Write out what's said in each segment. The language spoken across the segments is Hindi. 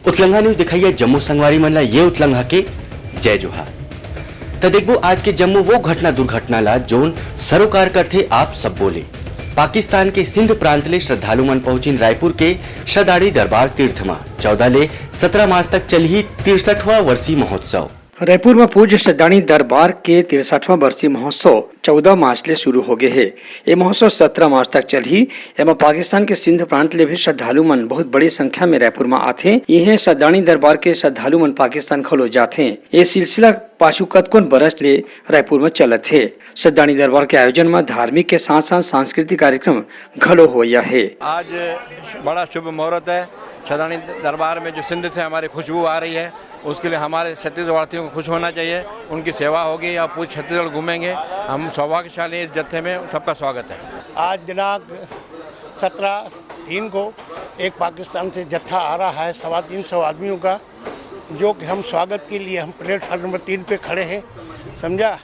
उतलंघा न्यूज दिखाइए जम्मू संगवारी मन ला ये उतलंघा के जय जोहार। त देखबो आज के जम्मू वो घटना दुर्घटना ला जोन सरोकार करथे आप सब बोले। पाकिस्तान के सिंध प्रांत ले श्रद्धालु मन पहुंचिन रायपुर के शदाड़ी दरबार तीर्थ में 14 ले 17 मार्च तक चली 63वां वर्षीय महोत्सव। रायपुर में पूज्य श्रद्धाणी दरबार के 63वां वर्षीय महोत्सव 14 मार्च ले शुरू हो गए है। ये महोत्सव 17 मार्च तक चलही। एवं पाकिस्तान के सिंध प्रांत ले भी श्रद्धालु मन बहुत बड़ी संख्या में रायपुर में आथे। ये श्रद्धाणी दरबार के श्रद्धालु मन पाकिस्तान खलो जाथे। ये सिलसिला पाछू कतकोन बरस ले रायपुर में चलत है। श्रद्धाणी दरबार के आयोजन में धार्मिक के साथ साथ सांस्कृतिक कार्यक्रम घलो होया है। आज बड़ा शुभ मुहूर्त है। श्रद्धाणी दरबार में जो सिंध से हमारी खुशबू आ रही है, उसके लिए हमारे छत्तीसगढ़वासियों को खुश होना चाहिए। उनकी सेवा होगी या पूरे छत्तीसगढ़ घूमेंगे। हम सौभाग्यशाली इस जत्थे में सबका स्वागत है। आज दिनांक 17/3 को एक पाकिस्तान से जत्था आ रहा है 350 आदमियों का, जो कि हम स्वागत के लिए हम प्लेटफार्म नंबर 3 पे खड़े हैं, समझा।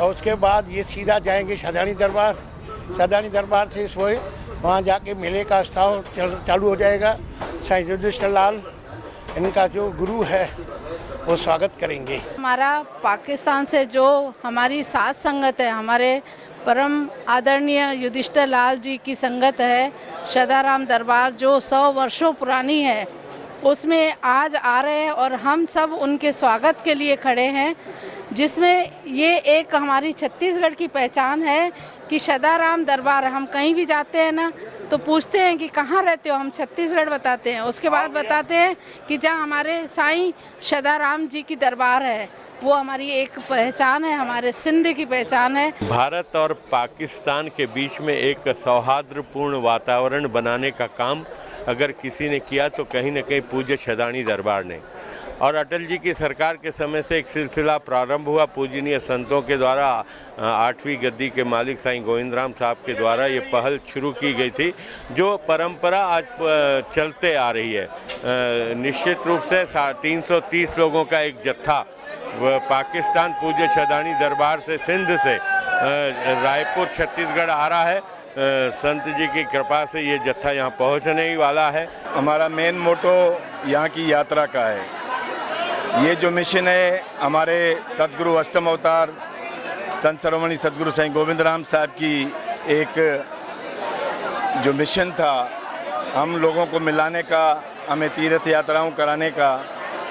और उसके बाद ये सीधा जाएंगे श्रद्धाणी दरबार। श्रद्धाणी दरबार से वहाँ जाके मेले का उत्सव चालू हो जाएगा। साईं युधिष्ठिर लाल इनका जो गुरु है वो स्वागत करेंगे। हमारा पाकिस्तान से जो हमारी साथ संगत है, हमारे परम आदरणीय युधिष्ठिर लाल जी की संगत है, श्रद्धाराम दरबार जो 100 वर्षों पुरानी है, उसमें आज आ रहे हैं और हम सब उनके स्वागत के लिए खड़े हैं। जिसमें ये एक हमारी छत्तीसगढ़ की पहचान है कि श्रद्धाराम दरबार। हम कहीं भी जाते हैं ना तो पूछते हैं कि कहाँ रहते हो, हम छत्तीसगढ़ बताते हैं। उसके बाद बताते हैं कि जहाँ हमारे साईं श्रद्धाराम जी की दरबार है, वो हमारी एक पहचान है, हमारे सिंध की पहचान है। भारत और पाकिस्तान के बीच में एक सौहार्दपूर्ण वातावरण बनाने का काम अगर किसी ने किया तो कहीं न कहीं पूज्य श्रद्धाणी दरबार ने। और अटल जी की सरकार के समय से एक सिलसिला प्रारंभ हुआ। पूजनीय संतों के द्वारा 8वीं गद्दी के मालिक साईं गोविंदराम साहब के द्वारा ये पहल शुरू की गई थी, जो परंपरा आज चलते आ रही है। निश्चित रूप से 330 लोगों का एक जत्था पाकिस्तान पूज्य श्रद्धाणी दरबार से सिंध से रायपुर छत्तीसगढ़ आ रहा है। संत जी की कृपा से ये जत्था यहाँ पहुँचने ही वाला है। हमारा मेन मोटो यहाँ की यात्रा का है। ये जो मिशन है हमारे सदगुरु अष्टम अवतार संत सर्वमणि सदगुरु साईं गोविंदराम साहब की एक जो मिशन था, हम लोगों को मिलाने का, हमें तीर्थ यात्राओं कराने का,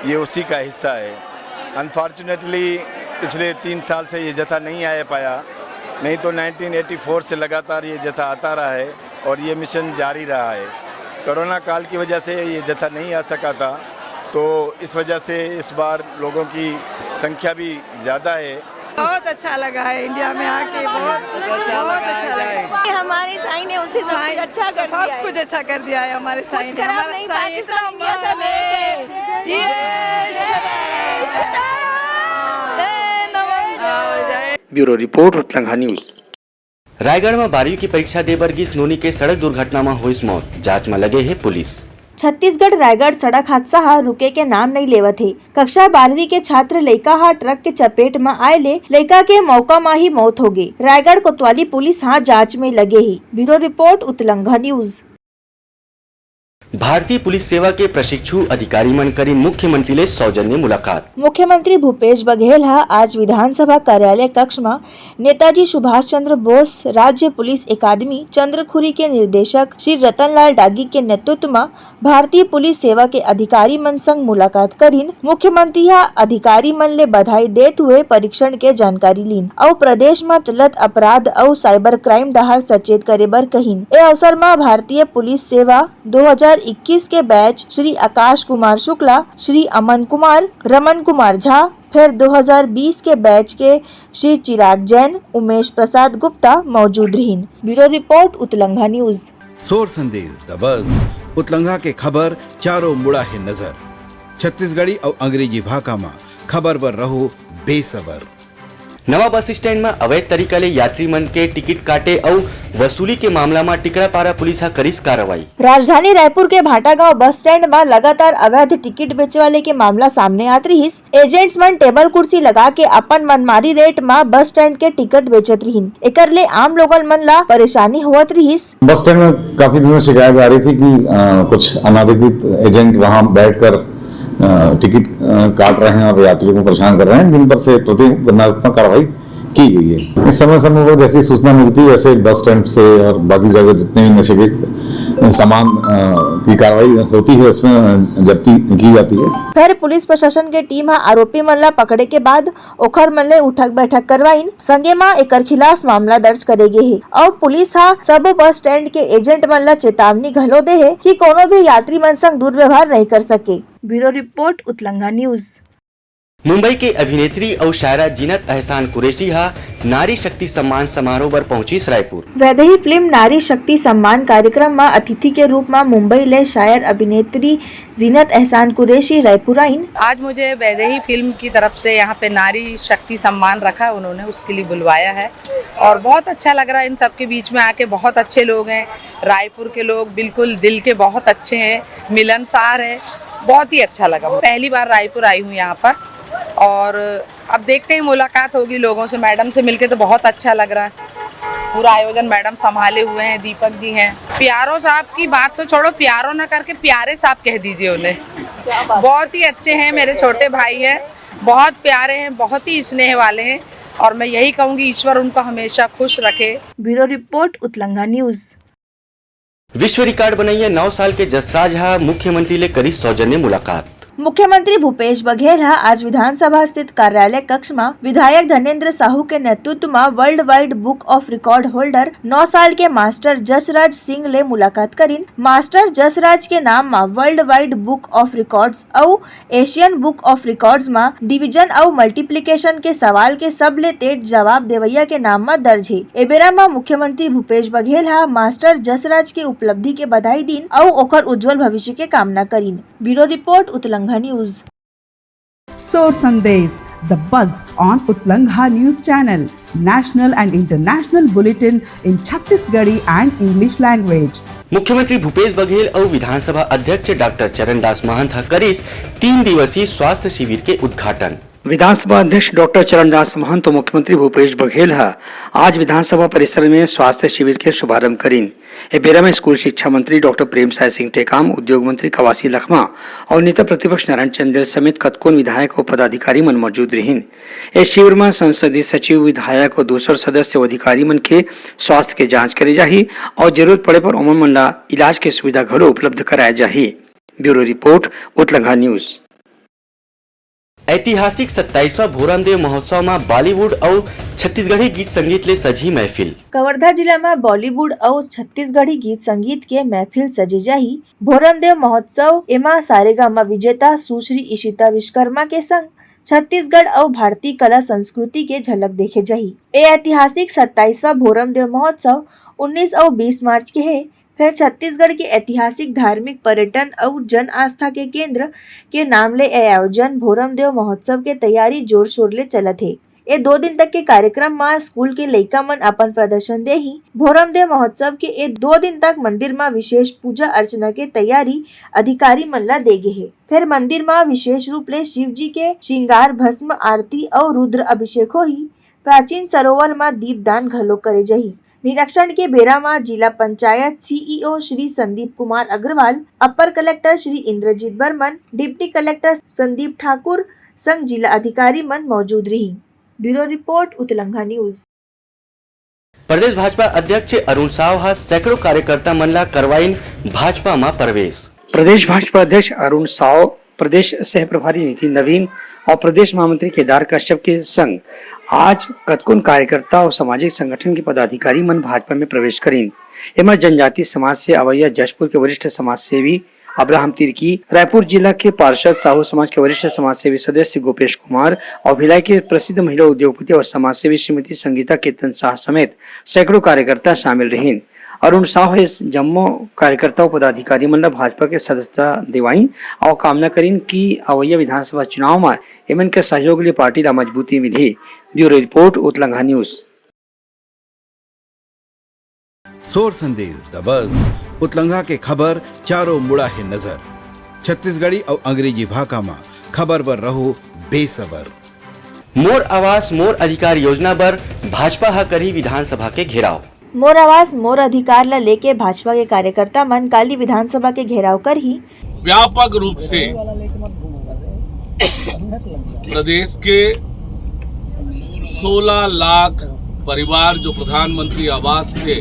ये उसी का हिस्सा है। अनफॉर्चुनेटली पिछले 3 साल से ये जत्था नहीं आ पाया, नहीं तो 1984 से लगातार ये जत्था आता रहा है और ये मिशन जारी रहा है। कोरोना काल की वजह से ये जत्था नहीं आ सका था, तो इस वजह से इस बार लोगों की संख्या भी ज़्यादा है। बहुत अच्छा लगा है इंडिया में आके, बहुत अच्छा लगा है। हमारे साईं ने उसे सब कुछ अच्छा कर दिया है हमारे साईं ने। हमारे पाकिस्तान इंडिया से bureau report Utlangha news. Raigarh में 12वीं की परीक्षा दे बर गिस नोनी के सड़क दुर्घटना में हुई मौत। जांच में लगे है पुलिस। छत्तीसगढ़ रायगढ़ सड़क हादसा हा रुके के नाम नहीं लेवत है। कक्षा 12वीं के छात्र लड़का हा ट्रक के चपेट में आए ले लड़का के मौका में ही मौत हो गई। रायगढ़ कोतवाली पुलिस हाँ जांच में लगे ही। Bureau report Utlangha news. भारतीय पुलिस सेवा के प्रशिक्षु अधिकारी मन करी मुख्यमंत्री ले सौजन्य मुलाकात। मुख्यमंत्री भूपेश बघेल आज विधानसभा कार्यालय कक्ष में नेताजी सुभाष चंद्र बोस राज्य पुलिस अकादमी चंद्रखुरी के निर्देशक श्री रतनलाल डागी के नेतृत्व में भारतीय पुलिस सेवा के अधिकारी मन संग मुलाकात करीन। मुख्यमंत्री अधिकारी मन ले बधाई देते हुए परीक्षण के जानकारी लीन और प्रदेश में चलत अपराध और साइबर क्राइम डहार सचेत करे बर कहीन। ए अवसर में भारतीय पुलिस सेवा 2021 के बैच श्री आकाश कुमार शुक्ला, श्री अमन कुमार, रमन कुमार झा, फिर 2020 के बैच के श्री चिराग जैन, उमेश प्रसाद गुप्ता मौजूद रहीन। Bureau report Utlangha news. Soar Sandesh the buzz उतलंघा के खबर चारों मुड़ा है नजर। छत्तीसगढ़ी और अंग्रेजी भाषा में खबर बर रहो बेसबर। नवा बस स्टैंड में अवैध तरीका ले यात्री मन के टिकट काटे और वसूली के मामला में टिकरापारा पुलिस हा करिस कार्रवाई। राजधानी रायपुर के भाटागांव बस स्टैंड में लगातार अवैध टिकट बेचवाले के मामला सामने आत रहीस। एजेंट्स मन टेबल कुर्सी लगा के अपन मनमारी रेट में बस स्टैंड के टिकट बेचत रहीन। एकर ले आम लोगन मन ला परेशानी होवत रहीस। बस स्टैंड में काफी दिनों से शिकायत आ रही थी कि कुछ अनाधिकृत एजेंट वहाँ बैठकर टिकट काट रहे हैं और यात्रियों को परेशान कर रहे हैं, जिन पर से प्रतिबंधात्मक कार्रवाई की गई है। इस समय पर जैसी सूचना मिलती है वैसे बस स्टैंड से और बाकी जगह जितने भी नशे के सामान की कार्रवाई होती है उसमें जब्ती की जाती है। फिर पुलिस प्रशासन के टीम आरोपी मन ला पकड़े के बाद ओखर मन ले उठक बैठक करवाइन संगे मा एकर खिलाफ मामला दर्ज करेगे है और पुलिस सब बस स्टैंड के एजेंट मन ला चेतावनी घलो दे है कि कोनो भी यात्री मन संग दुर्व्यवहार नहीं कर सके। Bureau report Utlanga news. Mumbai के अभिनेत्री और शायरा जीनत एहसान कुरैशी नारी शक्ति सम्मान समारोह पर पहुंची रायपुर। वैदेही फिल्म नारी शक्ति सम्मान कार्यक्रम में अतिथि के रूप में मुंबई ले शायर अभिनेत्री जीनत एहसान कुरैशी रायपुर आईन। आज मुझे वैदेही फिल्म की तरफ से यहाँ पे नारी शक्ति सम्मान रखा, उन्होंने उसके लिए बुलवाया है और बहुत अच्छा लग रहा है इन सबके बीच में आके। बहुत अच्छे लोग हैं रायपुर के लोग, बिल्कुल दिल के बहुत अच्छे हैं, मिलनसार है, बहुत ही अच्छा लगा। पहली बार रायपुर आई हूँ यहाँ पर और अब देखते हैं मुलाकात होगी लोगों से। मैडम से मिलके तो बहुत अच्छा लग रहा है। पूरा आयोजन मैडम संभाले हुए हैं, दीपक जी हैं। प्यारो साहब की बात तो छोड़ो, प्यारो ना करके प्यारे साहब कह दीजिए उन्हें। बहुत ही अच्छे हैं, मेरे छोटे भाई हैं, बहुत प्यारे हैं, बहुत ही स्नेह वाले हैं और मैं यही कहूँगी ईश्वर उनको हमेशा खुश रखे। Bureau report Utlanga news. विश्व रिकॉर्ड बनाइए 9 साल के जसराज मुख्यमंत्री ले करी सौजन्य मुलाकात। मुख्यमंत्री भूपेश बघेल आज विधानसभा स्थित कार्यालय कक्ष में विधायक धनेन्द्र साहू के नेतृत्व में world wide book of record holder 9 साल के मास्टर जसराज सिंह ले मुलाकात करीन। मास्टर जसराज के नाम में world wide book of records और एशियन बुक ऑफ रिकॉर्ड्स में डिवीजन और मल्टीप्लिकेशन के सवाल के सब ले तेज जवाब देवैया के नाम में दर्ज है। एबेरा में मुख्यमंत्री भूपेश बघेल मास्टर जसराज के उपलब्धि के बधाई दीन और ओकर उज्जवल भविष्य के कामना करीन। Bureau report Utlanga news. Soar Sandesh, the buzz on Utlangha News Channel, national and international bulletin in Chhattisgarhi and English language. मुख्यमंत्री भूपेश बघेल और विधानसभा अध्यक्ष डॉक्टर चरणदास महंत करीस 3 दिवसीय स्वास्थ्य शिविर के उद्घाटन। विधानसभा अध्यक्ष डॉक्टर चरणदास महंत और मुख्यमंत्री भूपेश बघेल आज विधानसभा परिसर में स्वास्थ्य शिविर के शुभारंभ करीन। बेरा में स्कूल शिक्षा मंत्री डॉक्टर प्रेमसाय सिंह टेकाम, उद्योग मंत्री कवासी लखमा और नेता प्रतिपक्ष नारायण चंदेल समेत कतकोन विधायक और पदाधिकारी मन मौजूद रहीन। इस शिविर में संसदीय सचिव, विधायक और दूसर सदस्य और अधिकारी मन के स्वास्थ्य के जाँच करे जाही और जरूरत पड़े पर ओमन मन ला इलाज के सुविधा घलो उपलब्ध कराया जाही। Bureau report Utlanga news. ऐतिहासिक 27वां भोरमदेव महोत्सव में बॉलीवुड और छत्तीसगढ़ी गीत संगीत ले सजी महफिल। कवर्धा जिला में बॉलीवुड और छत्तीसगढ़ी गीत संगीत के महफिल सजे जाही। भोरमदेव महोत्सव एमा सारेगामा विजेता सुश्री इशिता विश्वकर्मा के संग छत्तीसगढ़ और भारतीय कला संस्कृति के झलक देखे जाही। ये ऐतिहासिक 27वां भोरमदेव महोत्सव 19 और 20 मार्च के है। फिर छत्तीसगढ़ के ऐतिहासिक, धार्मिक, पर्यटन और जन आस्था के केंद्र के नाम ले आयोजन भोरमदेव महोत्सव के तैयारी जोर शोर ले चलत है। ये 2 दिन तक के कार्यक्रम में स्कूल के लइका मन अपन प्रदर्शन दे ही। भोरमदेव महोत्सव के ये 2 दिन तक मंदिर में विशेष पूजा अर्चना के तैयारी अधिकारी मन ला देगे है। फिर मंदिर में विशेष रूप ले शिव जी के श्रृंगार, भस्म आरती और रुद्र अभिषेक हो ही। प्राचीन सरोवर में दीपदान घलो करे जाही। निरीक्षण के बेरा में जिला पंचायत सीईओ श्री संदीप कुमार अग्रवाल, अपर collector Shri Indrajit Barman, deputy collector Sandeep Thakur संग जिला अधिकारी मन मौजूद रही। Bureau report Utlanga news. प्रदेश भाजपा अध्यक्ष अरुण साव सैकड़ों कार्यकर्ता मन ला करवाइन भाजपा में प्रवेश। प्रदेश भाजपा अध्यक्ष अरुण साव, प्रदेश सह प्रभारी नितिन नवीन और प्रदेश महामंत्री केदार कश्यप के संग आज कतकुन कार्यकर्ता और सामाजिक संगठन के पदाधिकारी मन भाजपा में प्रवेश करीन। एमा जनजाति समाज से अवैया जशपुर के वरिष्ठ समाज सेवी अब्राहम तिर्की, रायपुर जिला के पार्षद साहू समाज के वरिष्ठ समाज सेवी सदस्य गोपेश कुमार और भिलाई के प्रसिद्ध महिला उद्योगपति और समाज सेवी श्रीमती संगीता कीर्तन शाह समेत सैकड़ों कार्यकर्ता शामिल रहीन। अरुण साव इस जम्मो कार्यकर्ता पदाधिकारी मन भाजपा के सदस्यता दिवाइन और कामना करीन कि अवैया विधानसभा चुनाव में एमन के सहयोग लिए पार्टी ला मजबूती मिली। Bureau report Utlanga news. Soar Sandesh the buzz उतलंगा के खबर चारों मुड़ा है नजर। छत्तीसगढ़ी और अंग्रेजी भाषा में खबर पर रहो बेसबर। मोर आवास मोर अधिकार योजना पर भाजपा करी विधानसभा के घेराव। मोर आवास मोर अधिकार ला लेके भाजपा के कार्यकर्ता मन काली विधानसभा के घेराव कर ही व्यापक रूप से प्रदेश के 16 लाख परिवार जो प्रधानमंत्री आवास से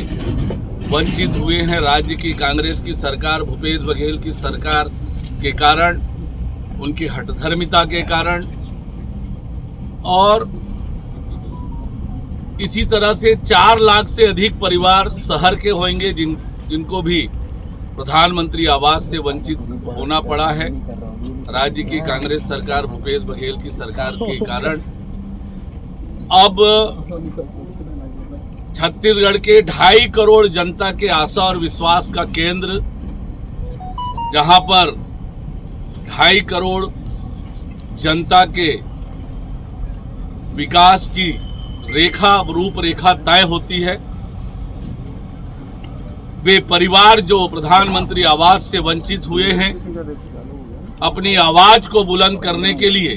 वंचित हुए हैं राज्य की कांग्रेस की सरकार, भूपेश बघेल की सरकार के कारण, उनकी हठधर्मिता के कारण, और इसी तरह से 4 लाख से अधिक परिवार शहर के होंगे जिनको भी प्रधानमंत्री आवास से वंचित होना पड़ा है राज्य की कांग्रेस सरकार, भूपेश बघेल की सरकार के कारण। अब छत्तीसगढ़ के 2.5 करोड़ जनता के आशा और विश्वास का केंद्र, जहां पर 2.5 करोड़ जनता के विकास की रूपरेखा तय होती है, वे परिवार जो प्रधानमंत्री आवास से वंचित हुए हैं, अपनी आवाज को बुलंद करने के लिए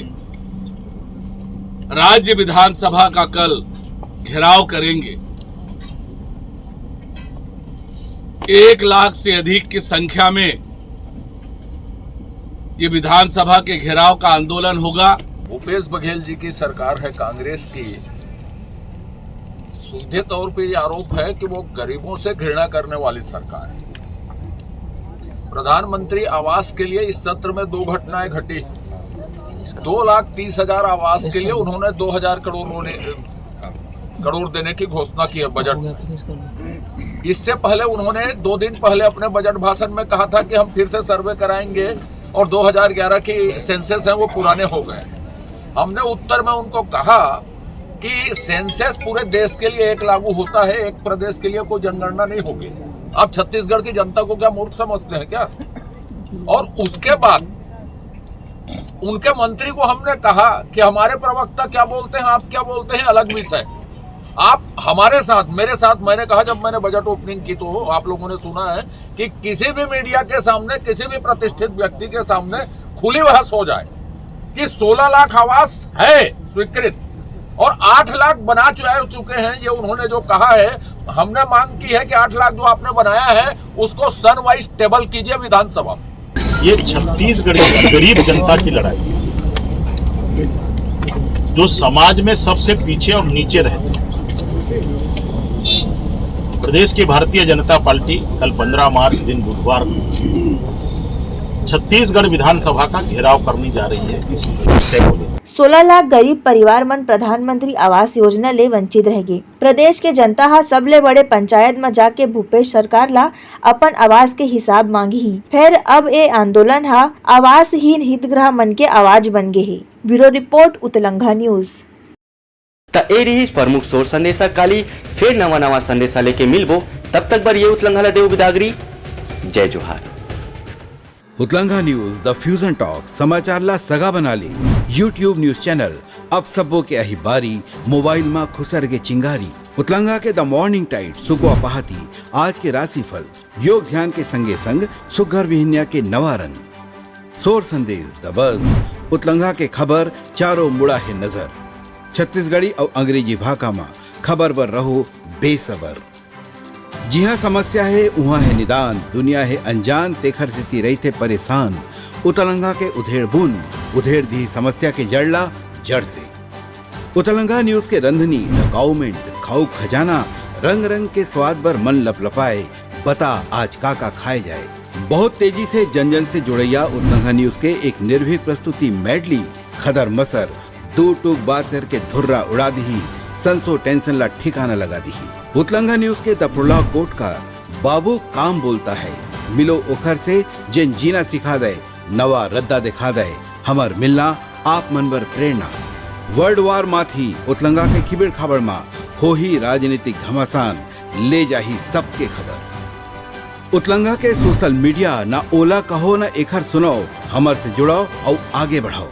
राज्य विधानसभा का कल घेराव करेंगे। 1 लाख से अधिक की संख्या में ये विधानसभा के घेराव का आंदोलन होगा। भूपेश बघेल जी की सरकार है कांग्रेस की, सीधे तौर पे ये आरोप है कि वो गरीबों से घृणा करने वाली सरकार है। प्रधानमंत्री आवास के लिए इस सत्र में 2 घटनाएं घटी। 2,30,000 आवास के लिए उन्होंने 2,000 करोड़ देने की घोषणा की है बजट। इससे पहले उन्होंने 2 दिन पहले अपने बजट भाषण में कहा था कि हम फिर से सर्वे कराएंगे और 2011 की सेंसस हैं वो पुराने हो गए। हमने उत्तर में उनको कहा कि सेंसस पूरे देश के लिए एक लागू होता है, एक प्रदेश के लिए कोई जनगणना नहीं होगी। आप छत्तीसगढ़ की जनता को क्या मूर्ख समझते हैं क्या? और उसके बाद उनके मंत्री को हमने कहा कि हमारे प्रवक्ता क्या बोलते हैं, आप क्या बोलते हैं, अलग विषय। आप हमारे साथ, मेरे साथ, मैंने कहा जब मैंने बजट ओपनिंग की तो आप लोगों ने सुना है कि किसी भी मीडिया के सामने, किसी भी प्रतिष्ठित व्यक्ति के सामने खुली बहस हो जाए कि 16 लाख आवास है स्वीकृत और 8 लाख बना चुके हैं। ये उन्होंने जो कहा है, हमने मांग की है कि 8 लाख जो आपने बनाया है उसको सन वाइज टेबल कीजिए विधानसभा में। ये छत्तीसगढ़ की गरीब जनता की लड़ाई, जो समाज में सबसे पीछे और नीचे रहते हैं। प्रदेश की भारतीय जनता पार्टी कल 15 मार्च दिन बुधवार को छत्तीसगढ़ विधानसभा का घेराव करने जा रही है। इस विषय को 16 लाख गरीब परिवार मन प्रधानमंत्री आवास योजना ले वंचित रहेगी। प्रदेश के जनता हा सबले बड़े पंचायत में जाके भूपेश सरकार ला अपन आवास के हिसाब मांगी ही। फिर अब ये आंदोलन हा आवासहीन हितग्राह मन के आवाज बन गे ही। Bureau report Utlangha news. त ए रही प्रमुख सोर संदेशा काली फिर नवा संदेशा लेके मिलबो। तब तक बर ये उतलंघा देव बिदागरी। जय जोहार। उतलंघा न्यूज द फ्यूजन टॉक समाचार ला सगा बना ले। यूट्यूब न्यूज चैनल अब सबो के अही बारी मोबाइल में खुसर के चिंगारी। उतलंघा के द मॉर्निंग टाइट सुगवा पहाती आज के राशिफल योग ध्यान के संगे संग सुघर विहिन्या के नवा रंग सोर संदेश द बज। उतलंघा के खबर चारों मुड़ा है नजर। छत्तीसगढ़ी और अंग्रेजी भाषा में खबर बर रहो बेसबर। जी हाँ, समस्या है वहाँ है निदान। दुनिया है अनजान तेखर से रही थे परेशान। उतलंघा के उधेड़ बूंद उधेड़ दी समस्या के जड़ला जड़ से। उतलंघा न्यूज के रंधनी द गवर्नमेंट खाऊ खजाना रंग रंग के स्वाद बर मन लपलपाए। बता आज का खाए जाए। बहुत तेजी से जन जन से जुड़ैया उतलंघा न्यूज के एक निर्भीक प्रस्तुति मेडली खदर मसर दो टूक बात करके धुर्रा उड़ा दी। संसो टेंशन ला ठिकाना लगा दी। उतलंघा न्यूज के द प्रोलॉग कोट का बाबू काम बोलता है। मिलो ओखर से जिन जीना सिखा दे नवा रद्दा दिखा दे। हमर मिलना आप मनबर प्रेरणा। वर्ल्ड वार माथी उतलंघा के खिबड़ खबर मा हो ही राजनीतिक घमासान ले जाही सबके खबर। उतलंघा के सोशल मीडिया ना ओला कहो ना एखर सुनाओ। हमर से जुड़ाओ और आगे बढ़ाओ।